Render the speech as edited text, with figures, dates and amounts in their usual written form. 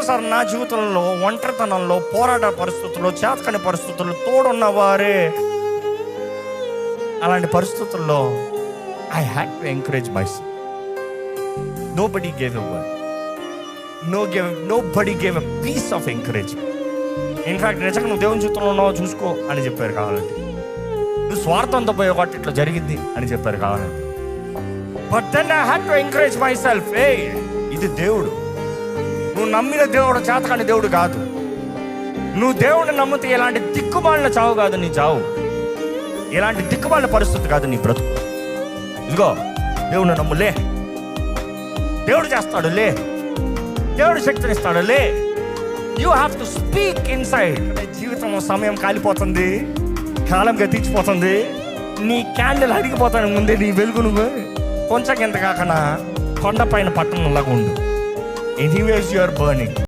Sir నా జీవితంలో ఒంటరితనంలో, పోరాట పరిస్థితుల్లో, చేతకని పరిస్థితుల్లో తోడున్నవారే. అలాంటి పరిస్థితుల్లో I had to encourage myself. Nobody gave a word, nobody gave a piece of encouragement. In fact నిజంగా నువ్వు దేవుని జీవితంలో ఉన్నావో చూసుకో అని చెప్పారు కావాలంటే. నువ్వు స్వార్థంతో పోయే వాటి ఇట్లా జరిగింది అని చెప్పారు కావాలంటే. But then I had to encourage myself. ఇది దేవుడు. నువ్వు నమ్మిన దేవుడు చేతకాని దేవుడు కాదు. నువ్వు దేవుడిని నమ్మితే ఎలాంటి దిక్కుమాలిన చావు కాదు నీ చావు, ఎలాంటి దిక్కుమాలిన పరిస్థితి కాదు నీ బ్రతుకు. ఇదిగో దేవుడిని నమ్ములే, దేవుడు చేస్తాడు లే, దేవుడు శక్తినిస్తాడు లే. You have to speak inside. జీవితం సమయం కాలిపోతుంది, కాలం గతించిపోతుంది, నీ క్యాండిల్ అడిగిపోతాను ముందే. నీ వెలుగు నువ్వు కొంచెం ఎంత కాకనా కొండపైన పట్టణంలాగా ఉండు. Anyways you are burning.